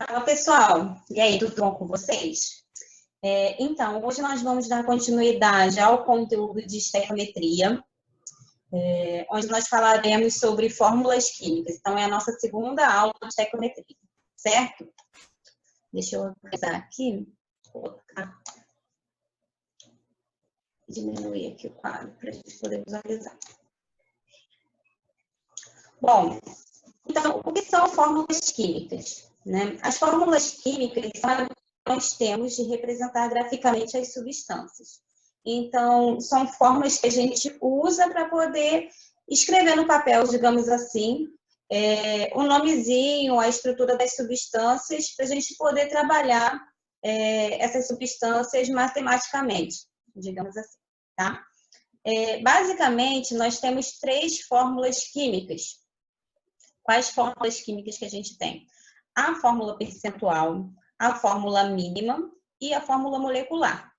Fala, pessoal! E aí, tudo bom com vocês? Então, hoje nós vamos dar continuidade ao conteúdo de estequiometria, onde nós falaremos sobre fórmulas químicas. Então, é a nossa segunda aula de estequiometria, certo? Deixa eu organizar aqui, diminuir aqui o quadro para a gente poder visualizar. Bom, então, o que são fórmulas químicas? Né? As fórmulas químicas são nós temos de representar graficamente as substâncias. Então, são formas que a gente usa para poder escrever no papel, digamos assim, o nomezinho, a estrutura das substâncias, para a gente poder trabalhar essas substâncias matematicamente, digamos assim, tá? Basicamente, nós temos 3 fórmulas químicas. Quais fórmulas químicas que a gente tem? A fórmula percentual, a fórmula mínima e a fórmula molecular.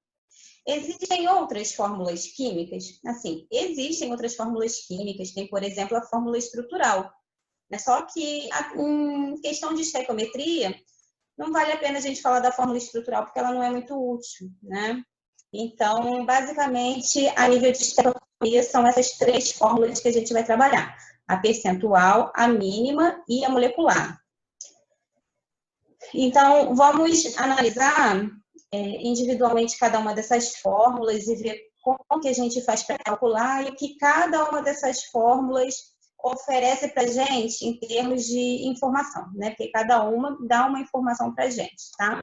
Existem outras fórmulas químicas? Assim, existem outras fórmulas químicas, tem, por exemplo, a fórmula estrutural. Só que, em questão de estequiometria, não vale a pena a gente falar da fórmula estrutural, porque ela não é muito útil, né? Então, basicamente, a nível de estequiometria, são essas 3 fórmulas que a gente vai trabalhar. A percentual, a mínima e a molecular. Então, vamos analisar individualmente cada uma dessas fórmulas e ver como que a gente faz para calcular e o que cada uma dessas fórmulas oferece para a gente em termos de informação, né? Porque cada uma dá uma informação para a gente, tá?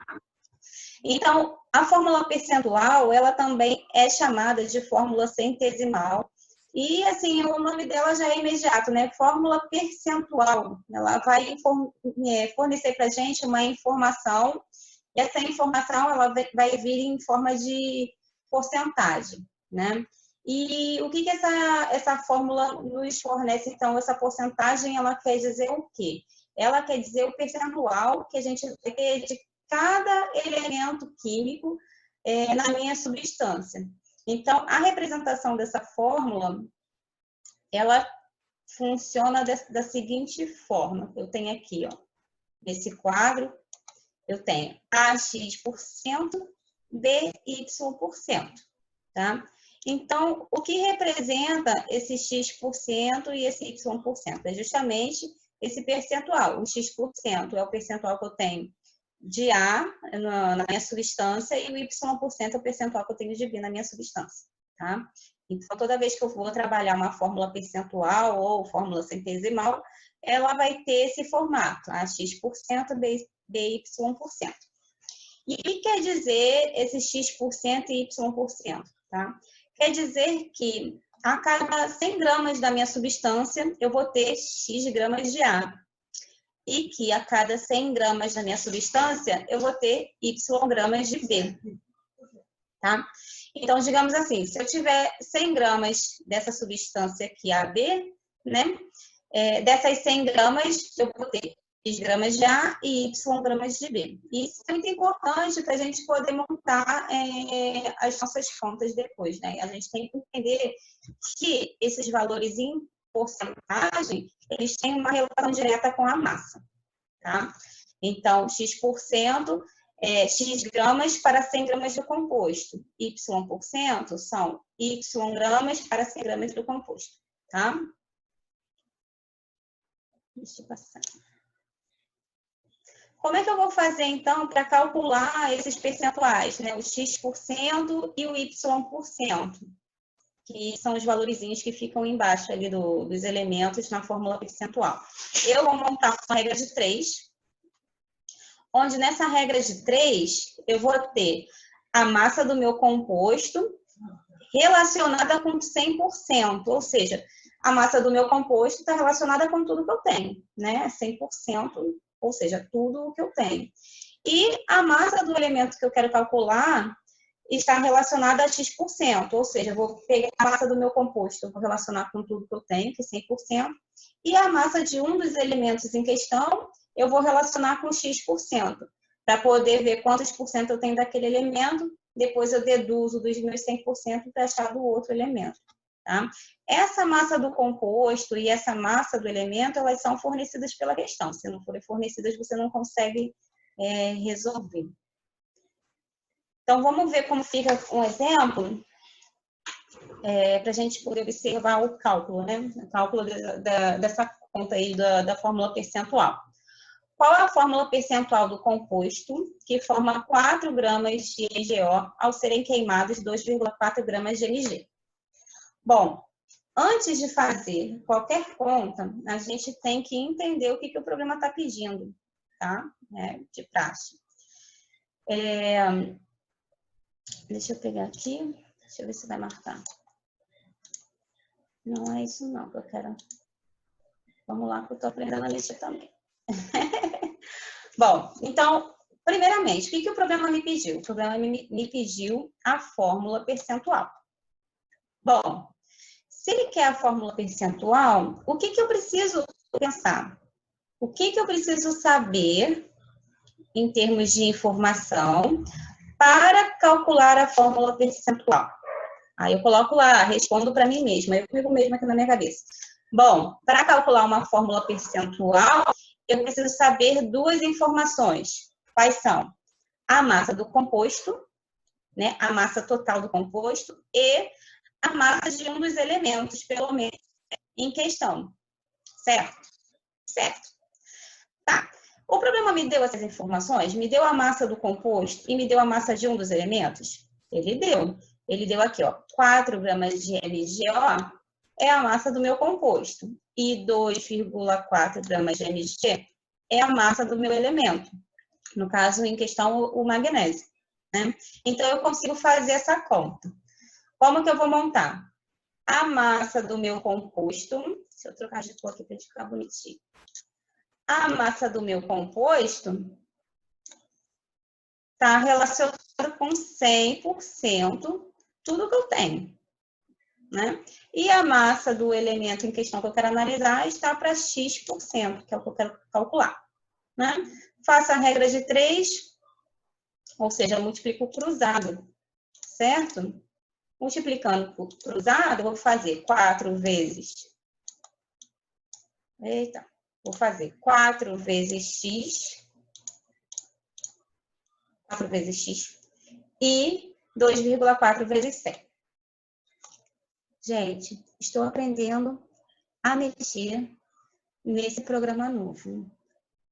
Então, a fórmula percentual, ela também é chamada de fórmula centesimal. E, assim, o nome dela já é imediato, né? Fórmula percentual. Ela vai fornecer para a gente uma informação, e essa informação ela vai vir em forma de porcentagem, né? E o que essa fórmula nos fornece, então? Essa porcentagem, ela quer dizer o quê? Ela quer dizer o percentual que a gente vai ter de cada elemento químico na minha substância. Então, a representação dessa fórmula, ela funciona da seguinte forma. Eu tenho aqui, ó, nesse quadro, eu tenho AX%, BY%, tá? Então, o que representa esse X% e esse Y%? É justamente esse percentual. O X% é o percentual que eu tenho de A na minha substância e o Y% é o percentual que eu tenho de B na minha substância, tá? Então, toda vez que eu vou trabalhar uma fórmula percentual ou fórmula centesimal, ela vai ter esse formato, X%, BY%. E o que quer dizer esse X% e Y%, tá? Quer dizer que a cada 100 gramas da minha substância, eu vou ter X gramas de A. E que a cada 100 gramas da minha substância, eu vou ter Y gramas de B, tá? Então, digamos assim, se eu tiver 100 gramas dessa substância aqui, AB, né? Dessas 100 gramas, eu vou ter X gramas de A e Y gramas de B. Isso é muito importante para a gente poder montar as nossas contas depois, né? A gente tem que entender que esses valores em porcentagem, eles têm uma relação direta com a massa, tá? Então, X% X gramas para 100 gramas do composto. Y% são Y gramas para 100 gramas do composto, tá? Deixa eu passar. Como é que eu vou fazer, então, para calcular esses percentuais, né? O X% e o Y%, que são os valorizinhos que ficam embaixo ali dos elementos na fórmula percentual. Eu vou montar uma regra de 3, onde nessa regra de 3, eu vou ter a massa do meu composto relacionada com 100%, ou seja, a massa do meu composto está relacionada com tudo que eu tenho, né? 100%, ou seja, tudo o que eu tenho. E a massa do elemento que eu quero calcular está relacionada a X%, ou seja, eu vou pegar a massa do meu composto, vou relacionar com tudo que eu tenho, que é 100%, e a massa de um dos elementos em questão, eu vou relacionar com X%, para poder ver quantos por cento eu tenho daquele elemento, depois eu deduzo dos meus 100% para achar do outro elemento, tá? Essa massa do composto e essa massa do elemento, elas são fornecidas pela questão. Se não forem fornecidas, você não consegue resolver. Então, vamos ver como fica um exemplo, para a gente poder observar o cálculo, né? O cálculo dessa conta aí da fórmula percentual. Qual é a fórmula percentual do composto que forma 4 gramas de MgO ao serem queimados 2,4 gramas de Mg? Bom, antes de fazer qualquer conta, a gente tem que entender o que o problema está pedindo, tá? De praxe. Deixa eu pegar aqui, deixa eu ver se vai marcar. Não é isso não que eu quero. Vamos lá que eu estou aprendendo a mexer também. Bom, então, primeiramente, o que o problema me pediu? O problema me pediu a fórmula percentual. Bom, se ele quer a fórmula percentual, o que eu preciso pensar? O que eu preciso saber em termos de informação para calcular a fórmula percentual? Aí eu coloco lá, respondo para mim mesma, eu comigo mesma aqui na minha cabeça. Bom, para calcular uma fórmula percentual, eu preciso saber duas informações. Quais são? A massa do composto, né? A massa total do composto e a massa de um dos elementos, pelo menos, em questão. Certo? Certo. Tá. O problema me deu essas informações? Me deu a massa do composto e me deu a massa de um dos elementos? Ele deu. Ele deu aqui, ó, 4 gramas de MgO é a massa do meu composto e 2,4 gramas de Mg é a massa do meu elemento. No caso, em questão, o magnésio. Né? Então, eu consigo fazer essa conta. Como que eu vou montar? A massa do meu composto, deixa eu trocar de cor aqui para ficar bonitinho. A massa do meu composto está relacionada com 100% tudo que eu tenho. Né? E a massa do elemento em questão que eu quero analisar está para X%, que é o que eu quero calcular. Né? Faço a regra de 3, ou seja, multiplico cruzado, certo? Multiplicando por cruzado, eu vou fazer 4 vezes... Eita, vou fazer 4 vezes X, 4 vezes X, e 2,4 vezes 100. Gente, estou aprendendo a mexer nesse programa novo.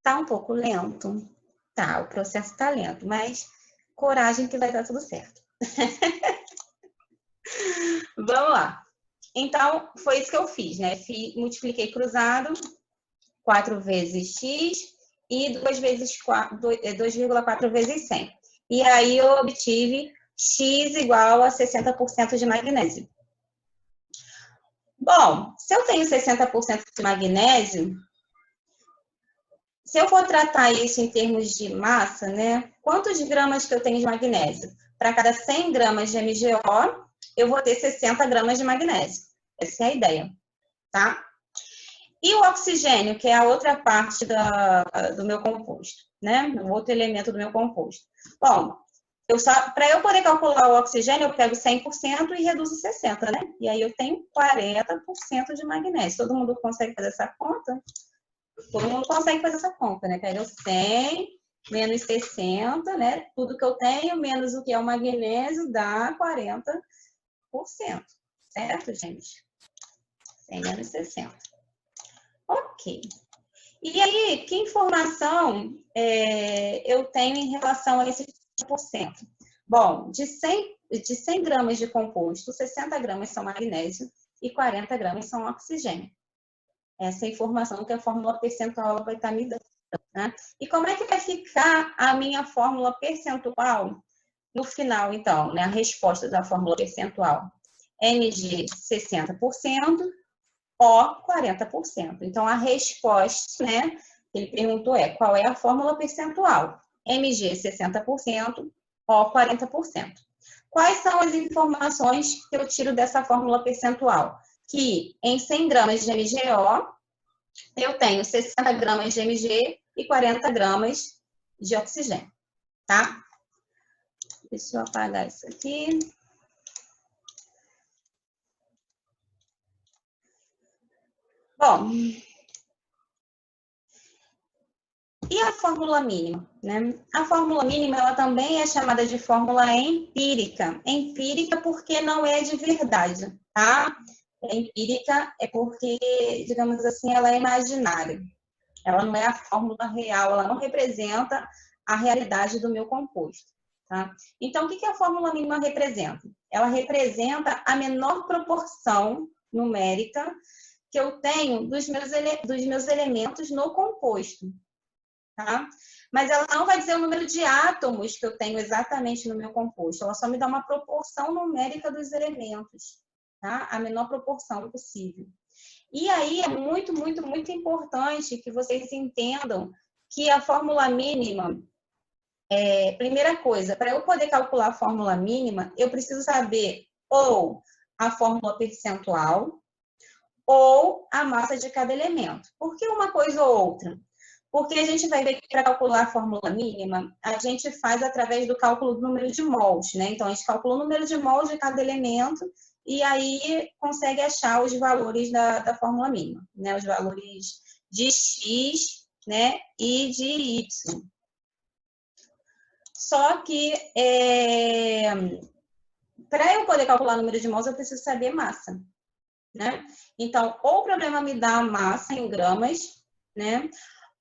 Tá um pouco lento? Tá, o processo tá lento, mas coragem que vai dar tudo certo. Vamos lá. Então, foi isso que eu fiz, né? Multipliquei cruzado, 4 vezes x e 2,4 vezes 100. E aí eu obtive x igual a 60% de magnésio. Bom, se eu tenho 60% de magnésio, se eu for tratar isso em termos de massa, né? Quantos gramas que eu tenho de magnésio? Para cada 100 gramas de MgO, eu vou ter 60 gramas de magnésio. Essa é a ideia, tá? E o oxigênio, que é a outra parte do meu composto, né? O outro elemento do meu composto. Bom, para eu poder calcular o oxigênio, eu pego 100% e reduzo 60%, né? E aí eu tenho 40% de magnésio. Todo mundo consegue fazer essa conta? Todo mundo consegue fazer essa conta, né? Pega 100 menos 60, né? Tudo que eu tenho, menos o que é o magnésio, dá 40%. Certo, gente? 100 menos 60. Ok. E aí, que informação eu tenho em relação a esse 40%? Bom, de 100 gramas de composto, 60 gramas são magnésio e 40 gramas são oxigênio. Essa é a informação que a fórmula percentual vai estar me dando. Né? E como é que vai ficar a minha fórmula percentual no final, então, né? A resposta da fórmula percentual? Mg 60%, O 40%. Então, a resposta, né, que ele perguntou qual é a fórmula percentual? Mg 60%, O 40%. Quais são as informações que eu tiro dessa fórmula percentual? Que em 100 gramas de MgO, eu tenho 60 gramas de Mg e 40 gramas de oxigênio, tá? Deixa eu apagar isso aqui. Bom, E a fórmula mínima, né? A fórmula mínima, ela também é chamada de fórmula empírica. Empírica porque não é de verdade, tá? Empírica é porque, digamos assim, ela é imaginária. Ela não é a fórmula real, ela não representa a realidade do meu composto, tá? Então, o que a fórmula mínima representa? Ela representa a menor proporção numérica que eu tenho dos meus elementos no composto, tá? Mas ela não vai dizer o número de átomos que eu tenho exatamente no meu composto, ela só me dá uma proporção numérica dos elementos, tá? A menor proporção possível. E aí é muito, muito, muito importante que vocês entendam que a fórmula mínima, primeira coisa, para eu poder calcular a fórmula mínima, eu preciso saber ou a fórmula percentual ou a massa de cada elemento. Por que uma coisa ou outra? Porque a gente vai ver que para calcular a fórmula mínima, a gente faz através do cálculo do número de mols, né? Então, a gente calcula o número de mols de cada elemento e aí consegue achar os valores da fórmula mínima, né? Os valores de X, né? E de Y. Só que, para eu poder calcular o número de mols, eu preciso saber massa, né? Então, ou o problema me dá a massa em gramas, né?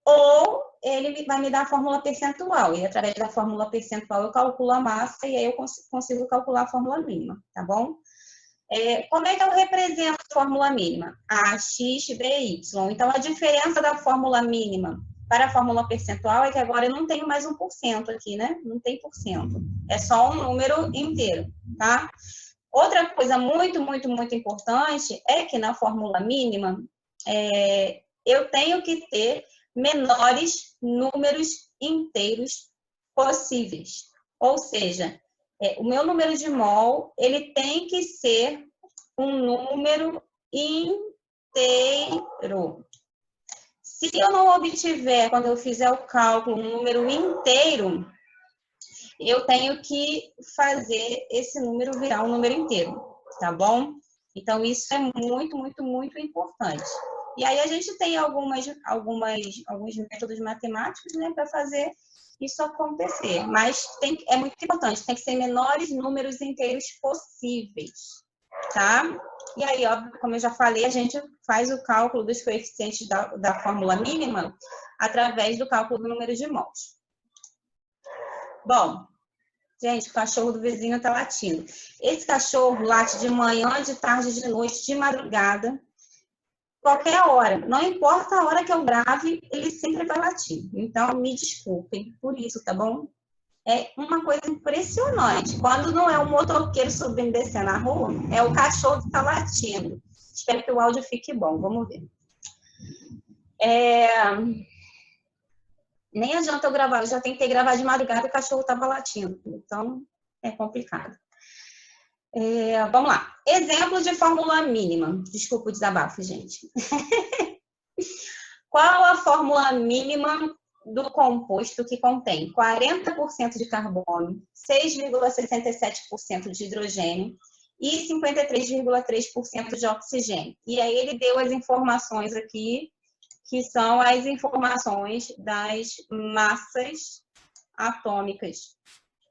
Ou ele vai me dar a fórmula percentual, e através da fórmula percentual eu calculo a massa e aí eu consigo calcular a fórmula mínima, tá bom? Como é que eu represento a fórmula mínima? A, X, B, Y. Então, a diferença da fórmula mínima para a fórmula percentual é que agora eu não tenho mais 1% aqui, né? Não tem por cento. É só um número inteiro, tá? Outra coisa muito, muito, muito importante é que na fórmula mínima eu tenho que ter menores números inteiros possíveis. Ou seja, o meu número de mol, ele tem que ser um número inteiro. Se eu não obtiver, quando eu fizer o cálculo, um número inteiro, eu tenho que fazer esse número virar um número inteiro, tá bom? Então, isso é muito, muito, muito importante. E aí a gente tem alguns métodos matemáticos, né, para fazer isso acontecer. Mas é muito importante, tem que ser menores números inteiros possíveis, tá? E aí, óbvio, como eu já falei, a gente faz o cálculo dos coeficientes da fórmula mínima através do cálculo do número de mols. Bom, gente, o cachorro do vizinho tá latindo. Esse cachorro late de manhã, de tarde, de noite, de madrugada, qualquer hora. Não importa a hora que eu grave, ele sempre vai latir. Então, me desculpem por isso, tá bom? É uma coisa impressionante. Quando não é um motoqueiro subindo e descendo na rua, é o cachorro que tá latindo. Espero que o áudio fique bom. Vamos ver. Nem adianta eu gravar. Eu já tentei gravar de madrugada e o cachorro tava latindo. Então, é complicado. Vamos lá. Exemplo de fórmula mínima. Desculpa o desabafo, gente. Qual a fórmula mínima do composto que contém 40% de carbono, 6,67% de hidrogênio e 53,3% de oxigênio? E aí ele deu as informações aqui, que são as informações das massas atômicas,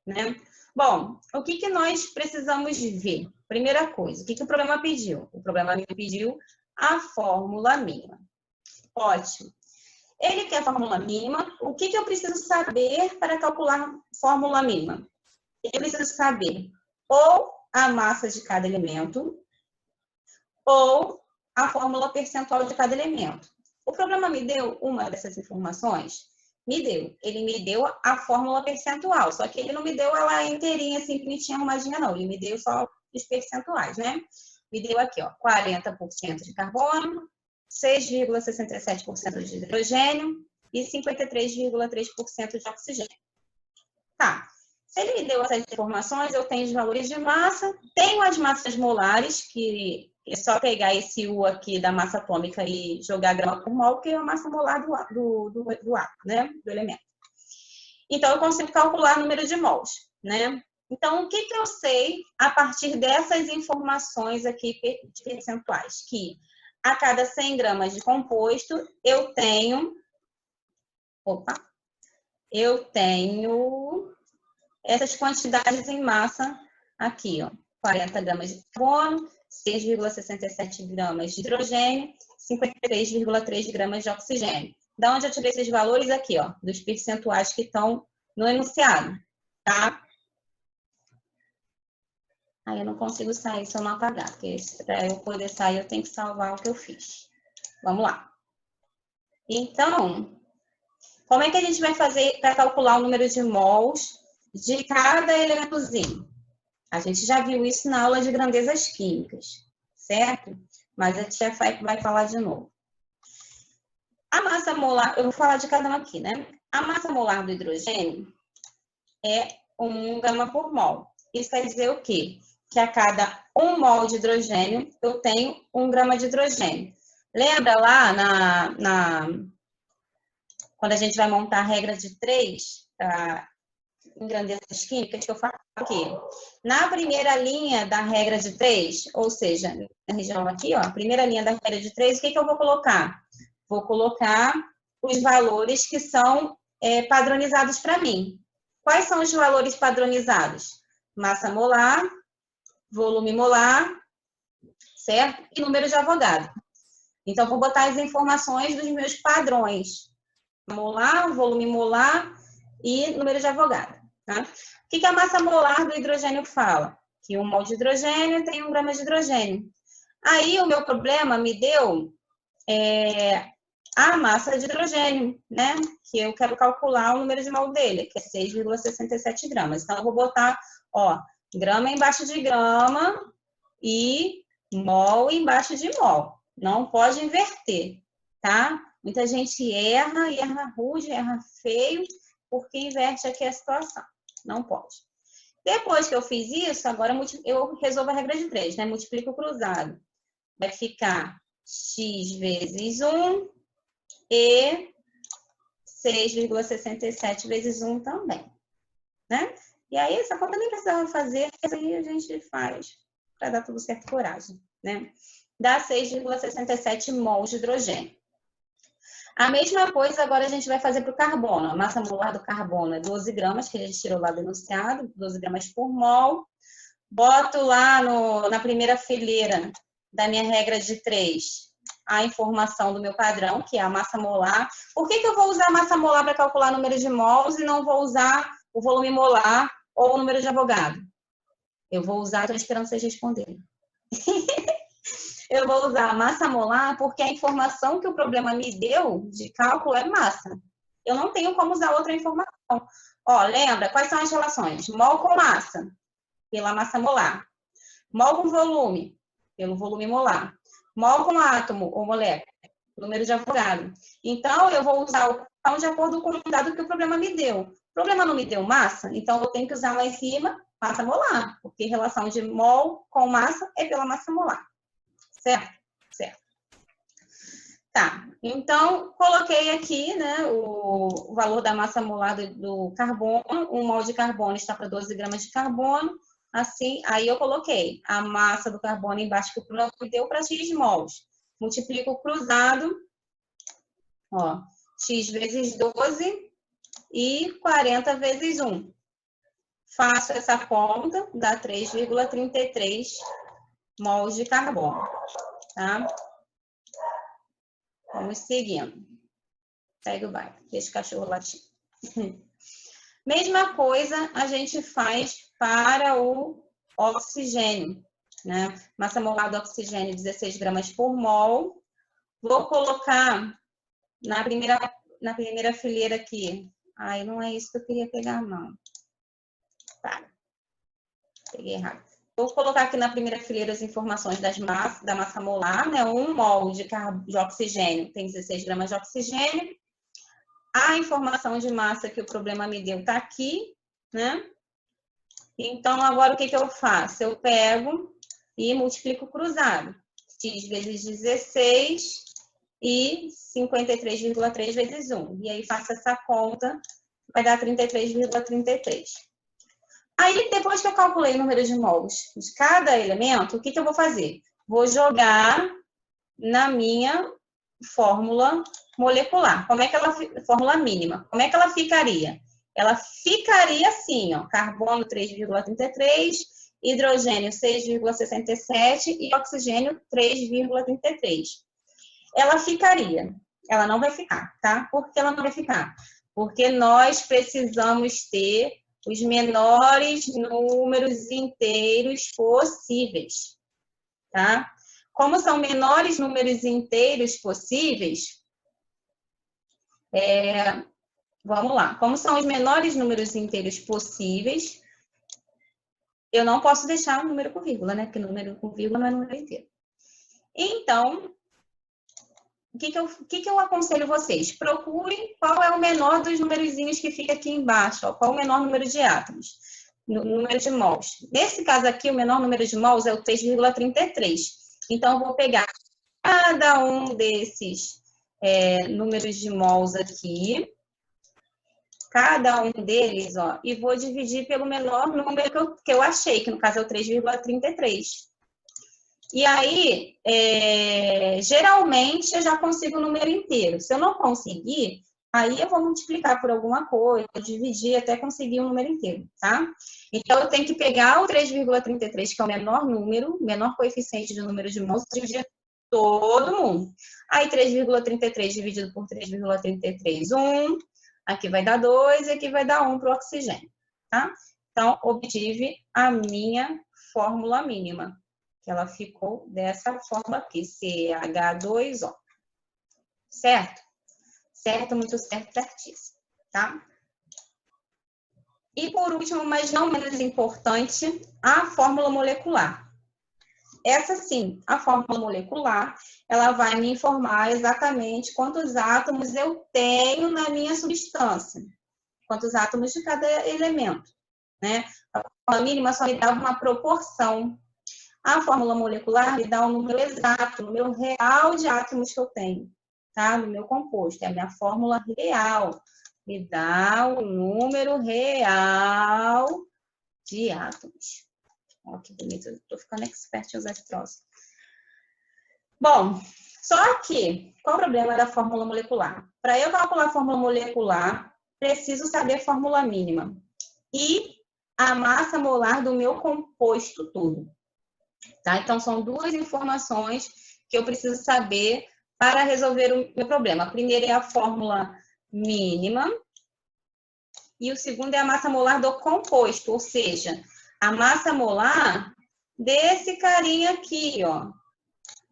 né? Bom, o que nós precisamos ver? Primeira coisa, o que o problema pediu? O problema me pediu a fórmula mínima. Ótimo. Ele quer a fórmula mínima. O que eu preciso saber para calcular a fórmula mínima? Eu preciso saber ou a massa de cada elemento ou a fórmula percentual de cada elemento. O programa me deu uma dessas informações? Me deu. Ele me deu a fórmula percentual, só que ele não me deu ela inteirinha, assim, bonitinha, arrumadinha, não. Ele me deu só os percentuais, né? Me deu aqui, ó, 40% de carbono, 6,67% de hidrogênio e 53,3% de oxigênio. Tá. Se ele me deu essas informações, eu tenho os valores de massa, tenho as massas molares, que é só pegar esse U aqui da massa atômica e jogar grama por mol, que é a massa molar do átomo, né? Do elemento. Então, eu consigo calcular o número de mols, né? Então, o que eu sei a partir dessas informações aqui de percentuais? Que a cada 100 gramas de composto, eu tenho... Opa! eu tenho essas quantidades em massa aqui, ó. 40 gramas de carbono, 6,67 gramas de hidrogênio, 53,3 gramas de oxigênio. Da onde eu tirei esses valores? Aqui, ó, dos percentuais que estão no enunciado, tá? Aí eu não consigo sair se eu não apagar, porque para eu poder sair eu tenho que salvar o que eu fiz. Vamos lá. Então, como é que a gente vai fazer para calcular o número de mols de cada elementozinho? A gente já viu isso na aula de grandezas químicas, certo? Mas a tia vai falar de novo. A massa molar, eu vou falar de cada um aqui, né? A massa molar do hidrogênio é 1 grama por mol. Isso quer dizer o quê? Que a cada 1 mol de hidrogênio, eu tenho 1 grama de hidrogênio. Lembra lá quando a gente vai montar a regra de 3 em grandezas químicas, que eu falo aqui? Na primeira linha da regra de 3, ou seja, na região aqui, ó, a primeira linha da regra de 3, o que eu vou colocar? Vou colocar os valores que são padronizados para mim. Quais são os valores padronizados? Massa molar, volume molar, certo? E número de Avogadro. Então, vou botar as informações dos meus padrões. Molar, volume molar e número de Avogadro. Tá? O que a massa molar do hidrogênio fala? Que 1 mol de hidrogênio tem 1 grama de hidrogênio. Aí, o meu problema me deu a massa de hidrogênio, né? Que eu quero calcular o número de mol dele, que é 6,67 gramas. Então, eu vou botar, ó, grama embaixo de grama e mol embaixo de mol. Não pode inverter, tá? Muita gente erra, e erra rude, erra feio, porque inverte aqui a situação. Não pode. Depois que eu fiz isso, agora eu resolvo a regra de 3, né? Multiplico o cruzado. Vai ficar x vezes 1 e 6,67 vezes 1 também, né? E aí, essa conta nem precisava fazer, essa aí a gente faz para dar tudo certo, coragem, né? Dá 6,67 mols de hidrogênio. A mesma coisa agora a gente vai fazer para o carbono. A massa molar do carbono é 12 gramas, que a gente tirou lá do enunciado, 12 gramas por mol. Boto lá na primeira fileira da minha regra de 3 a informação do meu padrão, que é a massa molar. Por que eu vou usar a massa molar para calcular o número de mols e não vou usar o volume molar ou o número de Avogadro? Eu vou usar, estou esperando vocês responderem. Eu vou usar a massa molar porque a informação que o problema me deu de cálculo é massa. Eu não tenho como usar outra informação. Ó, lembra? Quais são as relações? Mol com massa, pela massa molar. Mol com volume, pelo volume molar. Mol com átomo ou molécula, número de Avogadro. Então, eu vou usar o padrão de acordo com o dado que o problema me deu. O problema não me deu massa, então eu tenho que usar lá em cima massa molar, porque relação de mol com massa é pela massa molar. Certo? Certo. Tá, então, coloquei aqui, né, o valor da massa molar do carbono. 1 mol de carbono está para 12 gramas de carbono. Assim, aí eu coloquei a massa do carbono embaixo que o problema me deu para x mols. Multiplico o cruzado, ó, x vezes 12 e 40 vezes 1. Faço essa conta, dá 3,33 mols de carbono, tá? Vamos seguindo. Segue o baile, deixa o cachorro latir. Mesma coisa a gente faz para o oxigênio, né? Massa molar do oxigênio, 16 gramas por mol. Vou colocar na primeira fileira aqui. Ai, não é isso que eu queria pegar, não. Tá. Peguei errado. Vou colocar aqui na primeira fileira as informações da massa molar, né? 1 mol de oxigênio tem 16 gramas de oxigênio. A informação de massa que o problema me deu está aqui, né? Então, agora o que eu faço? Eu pego e multiplico o cruzado. X vezes 16 e 53,3 vezes 1. E aí, faço essa conta, vai dar 33,33. Aí, depois que eu calculei o número de mols de cada elemento, o que eu vou fazer? Vou jogar na minha fórmula molecular. Como é que ela, fórmula mínima, como é que ela ficaria? Ela ficaria assim, ó, carbono 3,33, hidrogênio 6,67 e oxigênio 3,33. Ela ficaria, ela não vai ficar, tá? Por que ela não vai ficar? Porque nós precisamos ter os menores números inteiros possíveis, tá? Como são menores números inteiros possíveis, vamos lá. Como são os menores números inteiros possíveis, eu não posso deixar um número com vírgula, né? Porque número com vírgula não é número inteiro. Então, o que eu aconselho vocês? Procurem qual é o menor dos numerozinhos que fica aqui embaixo, ó, qual é o menor número de átomos, número de mols. Nesse caso aqui, o menor número de mols é o 3,33. Então, eu vou pegar cada um desses números de mols aqui, cada um deles, ó, e vou dividir pelo menor número que eu achei, que no caso é o 3,33. E aí, geralmente, eu já consigo o número inteiro. Se eu não conseguir, aí eu vou multiplicar por alguma coisa, dividir até conseguir o número inteiro, tá? Então, eu tenho que pegar o 3,33, que é o menor número, menor coeficiente de número de mols, dividir todo mundo. Aí, 3,33 dividido por 3,33, 1. Aqui vai dar 2 e aqui vai dar 1 para o oxigênio, tá? Então, obtive a minha fórmula mínima, que ela ficou dessa forma aqui, CH2O. Certo? Certo, muito certo, certíssimo, tá? E por último, mas não menos importante, a fórmula molecular. Essa sim, a fórmula molecular, ela vai me informar exatamente quantos átomos eu tenho na minha substância, quantos átomos de cada elemento, né? A fórmula mínima só me dá uma proporção. A fórmula molecular me dá um número exato, o número real de átomos que eu tenho, tá? No meu composto, é a minha fórmula real. Me dá o número real de átomos. Olha que bonito, eu tô ficando expert em usar esse troço. Bom, só que, qual o problema da fórmula molecular? Para eu calcular a fórmula molecular, preciso saber a fórmula mínima e a massa molar do meu composto todo. Tá? Então, são duas informações que eu preciso saber para resolver o meu problema. A primeira é a fórmula mínima e o segundo é a massa molar do composto, ou seja, a massa molar desse carinha aqui, ó,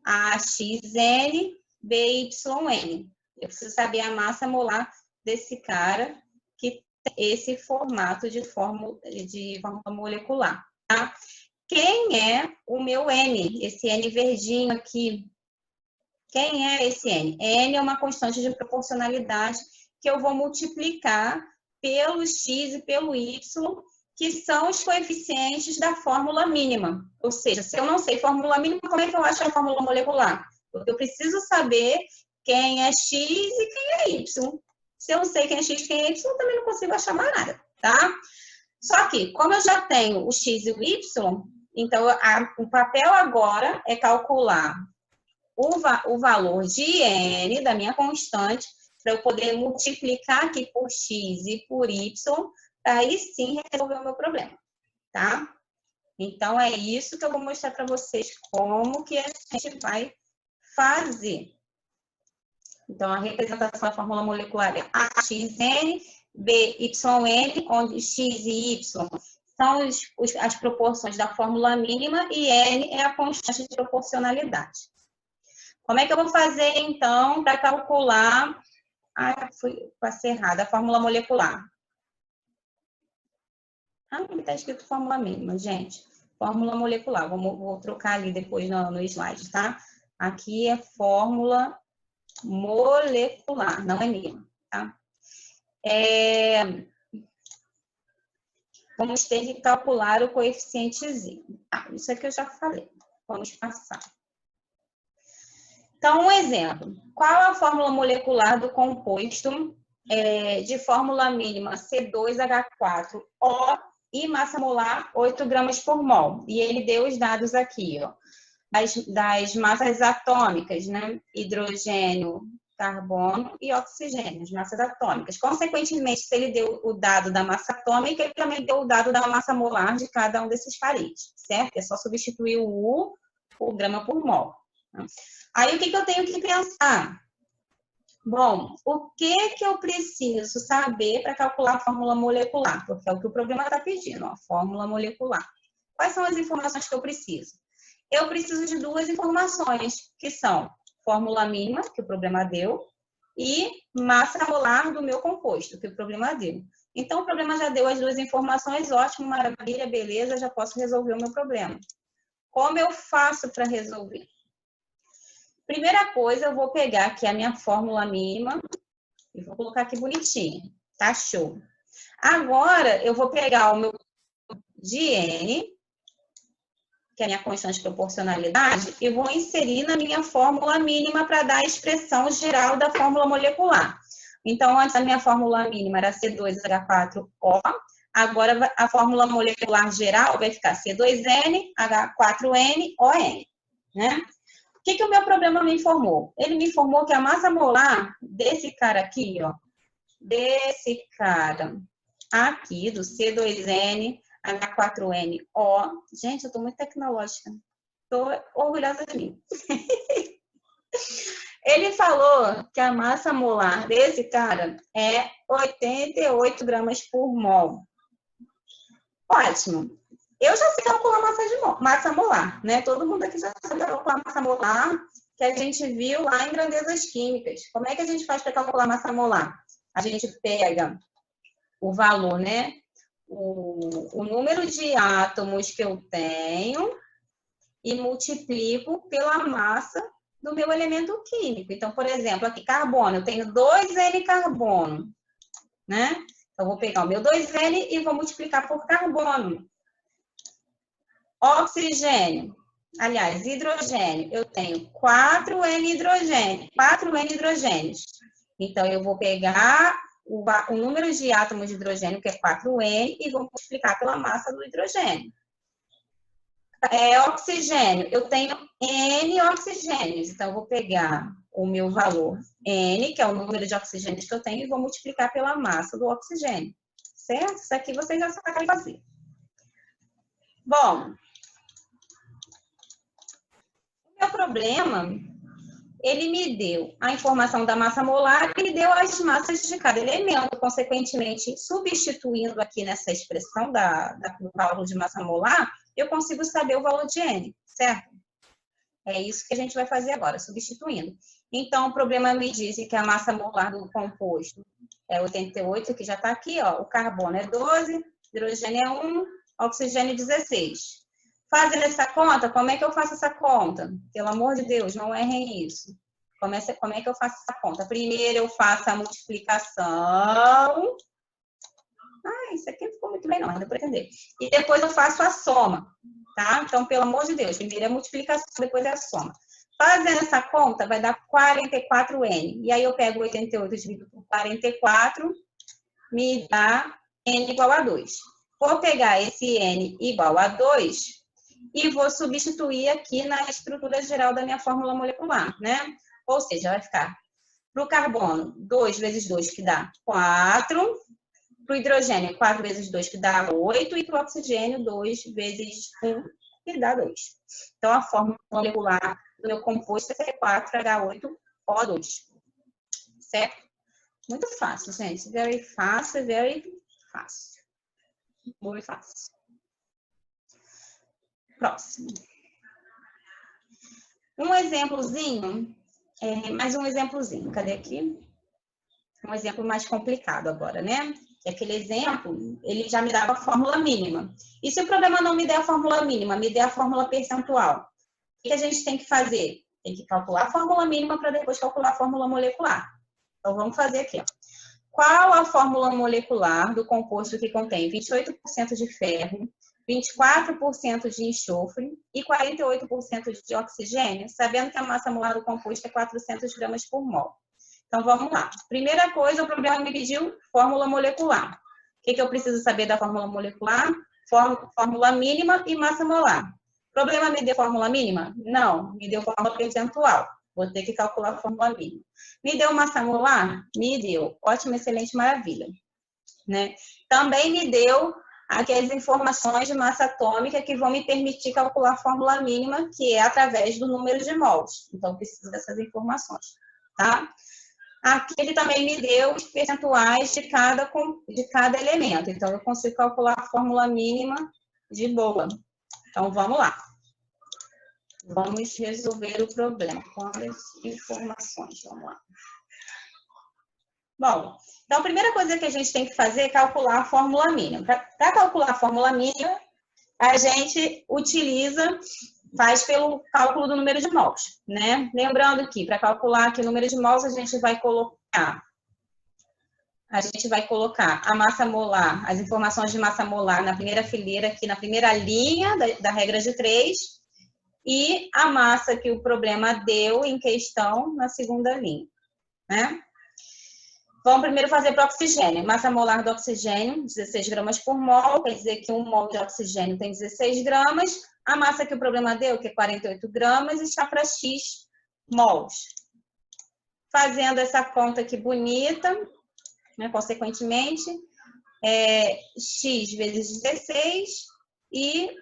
AXN, BYN. Eu preciso saber a massa molar desse cara que tem esse formato de fórmula molecular, tá? Quem é o meu N? Esse N verdinho aqui. Quem é esse N? N é uma constante de proporcionalidade que eu vou multiplicar pelo X e pelo Y, que são os coeficientes da fórmula mínima. Ou seja, se eu não sei fórmula mínima, como é que eu acho a fórmula molecular? Porque eu preciso saber quem é X e quem é Y. Se eu não sei quem é X e quem é Y, eu também não consigo achar mais nada, tá? Só que, como eu já tenho o X e o Y, então o papel agora é calcular o valor de N, da minha constante, para eu poder multiplicar aqui por X e por Y, para aí sim resolver o meu problema, tá? Então, é isso que eu vou mostrar para vocês como que a gente vai fazer. Então, a representação da fórmula molecular é AXN, BYN, onde X e Y são as proporções da fórmula mínima e N é a constante de proporcionalidade. Como é que eu vou fazer, então, para calcular... passei errada, a fórmula molecular. Não está escrito fórmula mínima, gente. Fórmula molecular, vou trocar ali depois no slide, tá? Aqui é fórmula molecular, não é mínima, tá? Vamos ter que calcular o coeficientezinho. Isso aqui eu já falei. Vamos passar. Então, um exemplo. Qual a fórmula molecular do composto de fórmula mínima C2H4O e massa molar 8 gramas por mol? E ele deu os dados aqui, ó, das massas atômicas, né? Hidrogênio carbono e oxigênio, as massas atômicas. Consequentemente, se ele deu o dado da massa atômica, ele também deu o dado da massa molar de cada um desses paredes, certo? É só substituir o U por grama por mol. Aí, o que eu tenho que pensar? Bom, o que eu preciso saber para calcular a fórmula molecular? Porque é o que o problema está pedindo, a fórmula molecular. Quais são as informações que eu preciso? Eu preciso de duas informações, que são fórmula mínima, que o problema deu, e massa molar do meu composto, que o problema deu. Então, o problema já deu as duas informações, ótimo, maravilha, beleza, já posso resolver o meu problema. Como eu faço para resolver? Primeira coisa, eu vou pegar aqui a minha fórmula mínima e vou colocar aqui bonitinho, tá show. Agora, eu vou pegar o meu de N, que é a minha constante de proporcionalidade, e vou inserir na minha fórmula mínima para dar a expressão geral da fórmula molecular. Então, antes a minha fórmula mínima era C2H4O, agora a fórmula molecular geral vai ficar C2N, H4N, né? O que o meu problema me informou? Ele me informou que a massa molar desse cara aqui, ó, desse cara aqui, do C2N, H4NO. Gente, eu tô muito tecnológica. Tô orgulhosa de mim. Ele falou que a massa molar desse cara é 88 gramas por mol. Ótimo. Eu já sei calcular massa molar, né? Todo mundo aqui já sabe calcular massa molar, que a gente viu lá em grandezas químicas. Como é que a gente faz para calcular massa molar? A gente pega o valor, né? O número de átomos que eu tenho e multiplico pela massa do meu elemento químico. Então, por exemplo, aqui carbono, eu tenho 2N carbono, né? Então, eu vou pegar o meu 2N e vou multiplicar por carbono. Oxigênio, aliás, hidrogênio, eu tenho 4N hidrogênios. Então, eu vou pegar o número de átomos de hidrogênio, que é 4N, e vou multiplicar pela massa do hidrogênio. Oxigênio, eu tenho N oxigênios, então eu vou pegar o meu valor N, que é o número de oxigênios que eu tenho, e vou multiplicar pela massa do oxigênio, certo? Isso aqui vocês já sabem fazer. Bom, o meu problema, ele me deu a informação da massa molar e me deu as massas de cada elemento, consequentemente, substituindo aqui nessa expressão do valor de massa molar, eu consigo saber o valor de N, certo? É isso que a gente vai fazer agora, substituindo. Então, o problema me diz que a massa molar do composto é 88, que já está aqui, ó. O carbono é 12, hidrogênio é 1, oxigênio 16. Fazendo essa conta, como é que eu faço essa conta? Pelo amor de Deus, não errem isso. Como é que eu faço essa conta? Primeiro eu faço a multiplicação. Isso aqui não ficou muito bem, não, mas deu para entender. E depois eu faço a soma, tá? Então, pelo amor de Deus, primeiro é a multiplicação, depois é a soma. Fazendo essa conta, vai dar 44N. E aí eu pego 88 dividido por 44, me dá N igual a 2. Vou pegar esse N igual a 2 e vou substituir aqui na estrutura geral da minha fórmula molecular, né? Ou seja, vai ficar para o carbono 2 vezes 2, que dá 4. Para o hidrogênio, 4 vezes 2, que dá 8. E para o oxigênio, 2 vezes 1, que dá 2. Então, a fórmula molecular do meu composto é C4H8O2. Certo? Muito fácil, gente. Very fácil, very fácil. Muito fácil. Próximo. Um exemplozinho. Mais um exemplozinho. Cadê aqui? Um exemplo mais complicado agora, né? Aquele exemplo, ele já me dava a fórmula mínima. E se o problema não me der a fórmula mínima, me der a fórmula percentual, o que a gente tem que fazer? Tem que calcular a fórmula mínima para depois calcular a fórmula molecular. Então, vamos fazer aqui, ó. Qual a fórmula molecular do composto que contém 28% de ferro, 24% de enxofre e 48% de oxigênio, sabendo que a massa molar do composto é 400 gramas por mol? Então, vamos lá. Primeira coisa, o problema me pediu fórmula molecular. O que eu preciso saber da fórmula molecular? Fórmula mínima e massa molar. O problema me deu fórmula mínima? Não, me deu fórmula percentual. Vou ter que calcular a fórmula mínima. Me deu massa molar? Me deu. Ótimo, excelente, maravilha. Né? Também me deu aqui as informações de massa atômica que vão me permitir calcular a fórmula mínima, que é através do número de mols. Então, preciso dessas informações, tá? Aqui ele também me deu os percentuais de cada elemento. Então, eu consigo calcular a fórmula mínima de boa. Então, vamos lá. Vamos resolver o problema com as informações. Vamos lá. Bom, então a primeira coisa que a gente tem que fazer é calcular a fórmula mínima. Para calcular a fórmula mínima, a gente faz pelo cálculo do número de mols, né? Lembrando que para calcular aqui o número de mols, a gente vai colocar a massa molar, as informações de massa molar na primeira fileira, aqui na primeira linha da regra de 3, e a massa que o problema deu em questão na segunda linha, né? Vamos primeiro fazer para o oxigênio. Massa molar do oxigênio, 16 gramas por mol, quer dizer que 1 mol de oxigênio tem 16 gramas. A massa que o problema deu, que é 48 gramas, está para X mols. Fazendo essa conta aqui bonita, né, consequentemente, X vezes 16 e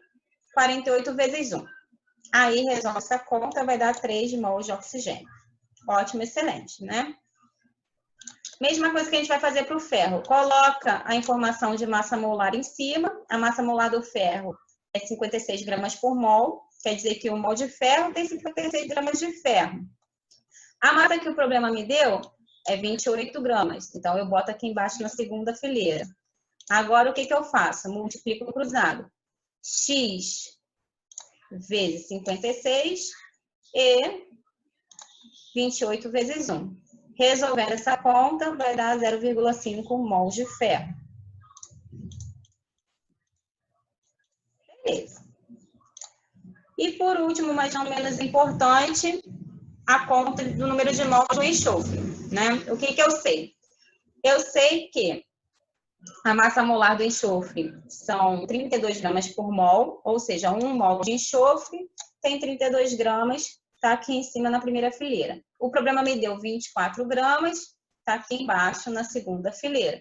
48 vezes 1. Aí, resolve essa conta, vai dar 3 mols de oxigênio. Ótimo, excelente, né? Mesma coisa que a gente vai fazer para o ferro. Coloca a informação de massa molar em cima. A massa molar do ferro é 56 gramas por mol. Quer dizer que 1 mol de ferro tem 56 gramas de ferro. A massa que o problema me deu é 28 gramas. Então, eu boto aqui embaixo na segunda fileira. Agora, o que eu faço? Multiplico o cruzado. X vezes 56 e 28 vezes 1. Resolvendo essa conta, vai dar 0,5 mols de ferro. Beleza. E por último, mas não menos importante, a conta do número de mols do enxofre, né? O que eu sei? Eu sei que a massa molar do enxofre são 32 gramas por mol, ou seja, 1 mol de enxofre tem 32 gramas, está aqui em cima na primeira fileira. O problema me deu 24 gramas, está aqui embaixo na segunda fileira.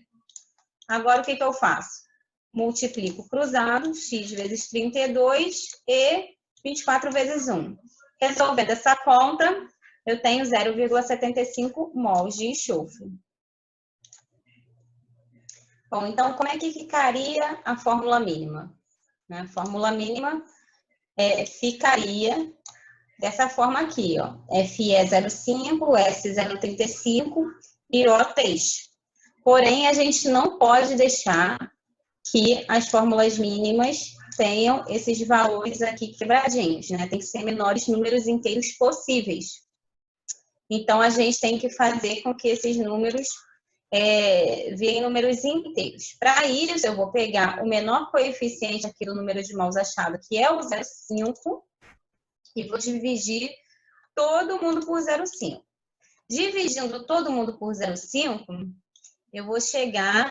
Agora, o que eu faço? Multiplico o cruzado, x vezes 32 e 24 vezes 1. Resolvendo essa conta, eu tenho 0,75 mols de enxofre. Bom, então, como é que ficaria a fórmula mínima? A fórmula mínima ficaria dessa forma aqui, ó. Fe 0,5, S 0,35 e O 3. Porém, a gente não pode deixar que as fórmulas mínimas tenham esses valores aqui quebradinhos, né? Tem que ser menores números inteiros possíveis. Então, a gente tem que fazer com que esses números virem números inteiros. Para isso, eu vou pegar o menor coeficiente aqui do número de mols achado, que é o 0,5, e vou dividir todo mundo por 0,5. Dividindo todo mundo por 0,5, eu vou chegar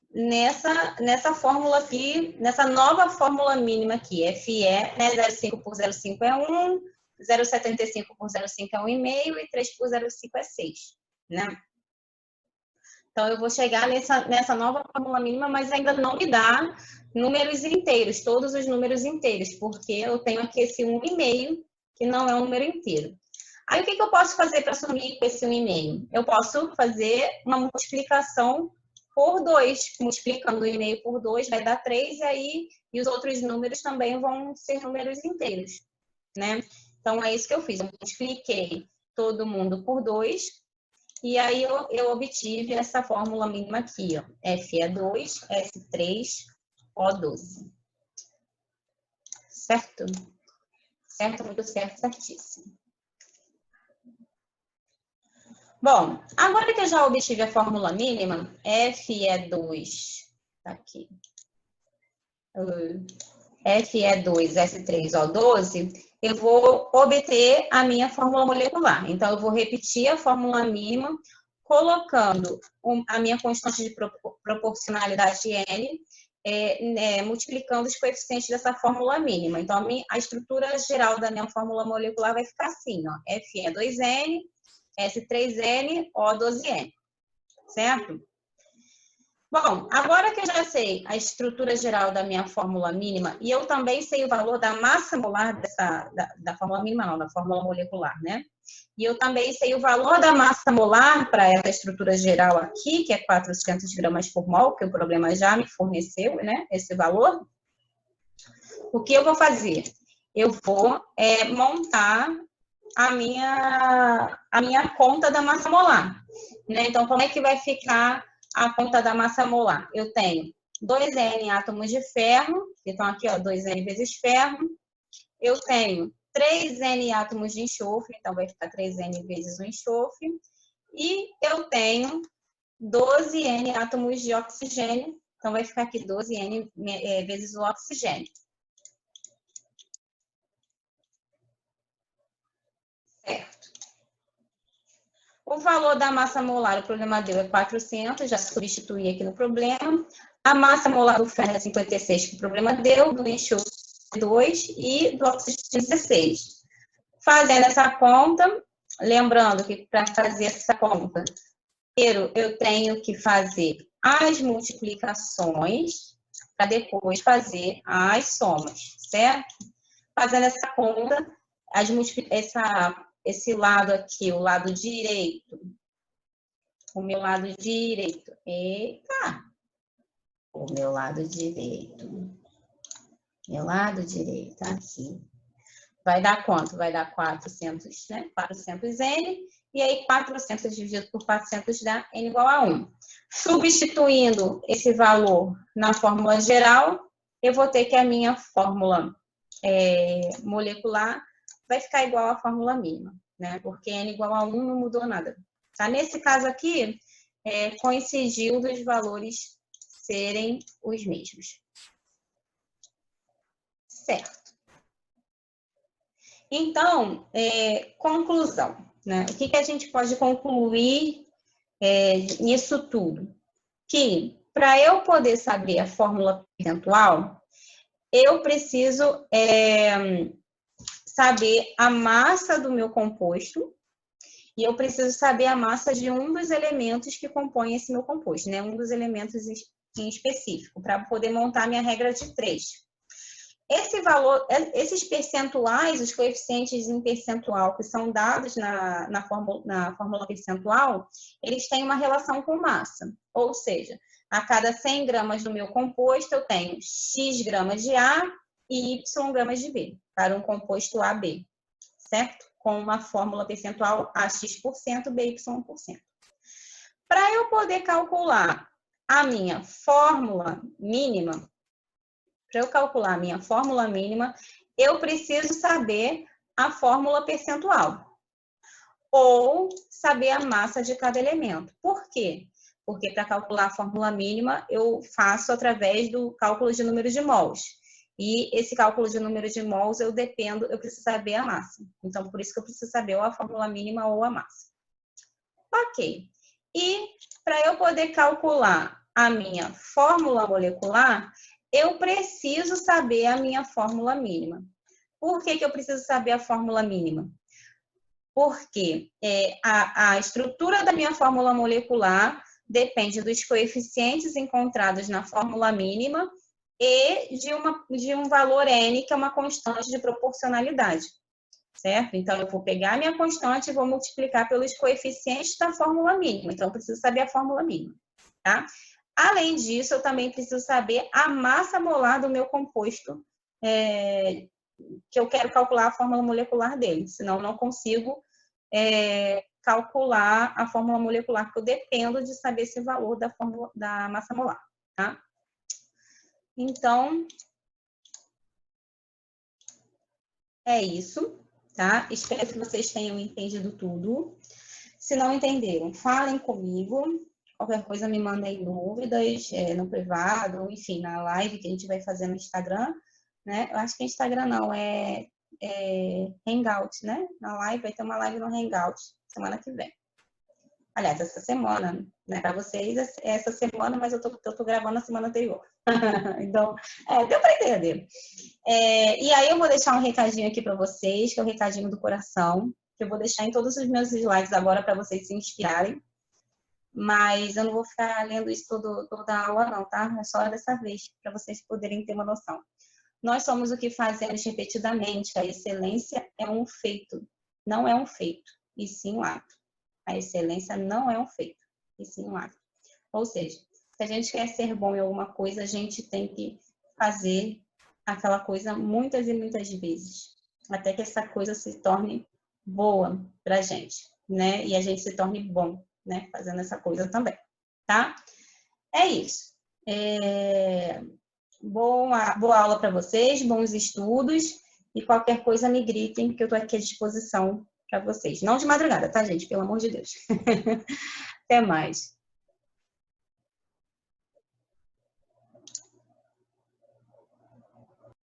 nessa fórmula aqui, nessa nova fórmula mínima aqui. Fe, né, 0,5 por 0,5 é 1, 0,75 por 0,5 é 1,5 e 3 por 0,5 é 6, né? Então, eu vou chegar nessa nova fórmula mínima, mas ainda não me dá números inteiros, todos os números inteiros, porque eu tenho aqui esse 1,5, que não é um número inteiro. Aí, o que eu posso fazer para sumir com esse 1,5? Eu posso fazer uma multiplicação por 2. Multiplicando 1,5 por 2 vai dar 3, e os outros números também vão ser números inteiros, né? Então, é isso que eu fiz. Eu multipliquei todo mundo por 2, e aí eu obtive essa fórmula mínima aqui, ó. Fe é 2, S3, O12. Certo? Certo, muito certo, certíssimo. Bom, agora que eu já obtive a fórmula mínima, Fe é 2, tá aqui. Fe é 2, S3, O12, eu vou obter a minha fórmula molecular. Então, eu vou repetir a fórmula mínima, colocando a minha constante de proporcionalidade N multiplicando os coeficientes dessa fórmula mínima. Então, a estrutura geral da minha fórmula molecular vai ficar assim, ó, Fe é 2N, S3N, O12N, certo? Bom, agora que eu já sei a estrutura geral da minha fórmula mínima, e eu também sei o valor da massa molar da fórmula mínima, não, da fórmula molecular, né? E eu também sei o valor da massa molar para essa estrutura geral aqui, que é 400 gramas por mol, que o problema já me forneceu, né? Esse valor. O que eu vou fazer? Eu vou montar a minha conta da massa molar, né? Então, como é que vai ficar a conta da massa molar? Eu tenho 2N átomos de ferro, então aqui, ó, 2N vezes ferro. Eu tenho 3N átomos de enxofre, então vai ficar 3N vezes o enxofre. E eu tenho 12N átomos de oxigênio, então vai ficar aqui 12N vezes o oxigênio. Certo. O valor da massa molar, o problema deu é 400, já substituí aqui no problema. A massa molar do ferro é 56, que o problema deu, do enxofre 2 e do oxigênio 16. Fazendo essa conta, lembrando que para fazer essa conta, primeiro eu tenho que fazer as multiplicações para depois fazer as somas, certo? Fazendo essa conta, esse lado aqui, o lado direito, o meu lado direito, eita, o meu lado direito aqui, vai dar quanto? Vai dar 400, né? 400N, e aí 400 dividido por 400 dá N igual a 1. Substituindo esse valor na fórmula geral, eu vou ter que a minha fórmula molecular vai ficar igual à fórmula mínima, né? Porque N igual a 1 não mudou nada. Tá? Nesse caso aqui, coincidiu dos valores serem os mesmos. Certo. Então, conclusão, né? O que a gente pode concluir nisso tudo? Que, para eu poder saber a fórmula percentual, eu preciso saber a massa do meu composto e eu preciso saber a massa de um dos elementos que compõem esse meu composto, né? Um dos elementos em específico, para poder montar a minha regra de 3. Esse valor, esses percentuais, os coeficientes em percentual que são dados na fórmula percentual, eles têm uma relação com massa. Ou seja, a cada 100 gramas do meu composto, eu tenho X gramas de A e Y gramas de B, para um composto AB, certo? Com uma fórmula percentual AX%, BY%. Para eu poder calcular a minha fórmula mínima, eu preciso saber a fórmula percentual ou saber a massa de cada elemento. Por quê? Porque para calcular a fórmula mínima, eu faço através do cálculo de número de mols. E esse cálculo de número de mols, eu preciso saber a massa. Então, por isso que eu preciso saber ou a fórmula mínima ou a massa. Ok. E para eu poder calcular a minha fórmula molecular, eu preciso saber a minha fórmula mínima. Por que eu preciso saber a fórmula mínima? Porque a estrutura da minha fórmula molecular depende dos coeficientes encontrados na fórmula mínima e de um valor N, que é uma constante de proporcionalidade, certo? Então, eu vou pegar a minha constante e vou multiplicar pelos coeficientes da fórmula mínima. Então, eu preciso saber a fórmula mínima, tá? Além disso, eu também preciso saber a massa molar do meu composto, que eu quero calcular a fórmula molecular dele, senão eu não consigo calcular a fórmula molecular, porque eu dependo de saber esse valor da massa molar, tá? Então, é isso, tá? Espero que vocês tenham entendido tudo. Se não entenderam, falem comigo. Qualquer coisa me mandem dúvidas no privado, ou enfim, na live que a gente vai fazer no Instagram, né? Eu acho que Instagram não, é Hangout, né? Na live, vai ter uma live no Hangout, semana que vem. Aliás, essa semana, né? Para vocês, essa semana, mas eu tô gravando a semana anterior. Então, deu para entender. E aí eu vou deixar um recadinho aqui para vocês, que é o recadinho do coração, que eu vou deixar em todos os meus slides agora para vocês se inspirarem. Mas eu não vou ficar lendo isso toda a aula, não, tá? É só dessa vez, para vocês poderem ter uma noção. Nós somos o que fazemos repetidamente. A excelência é um feito, não é um feito, e sim um ato. A excelência não é um feito, e sim um ato. Ou seja, se a gente quer ser bom em alguma coisa, a gente tem que fazer aquela coisa muitas e muitas vezes, até que essa coisa se torne boa pra gente, né? E a gente se torne bom, né? Fazendo essa coisa também, tá? É isso. Boa aula para vocês, bons estudos, e qualquer coisa me gritem, que eu tô aqui à disposição para vocês. Não de madrugada, tá, gente? Pelo amor de Deus. Até mais.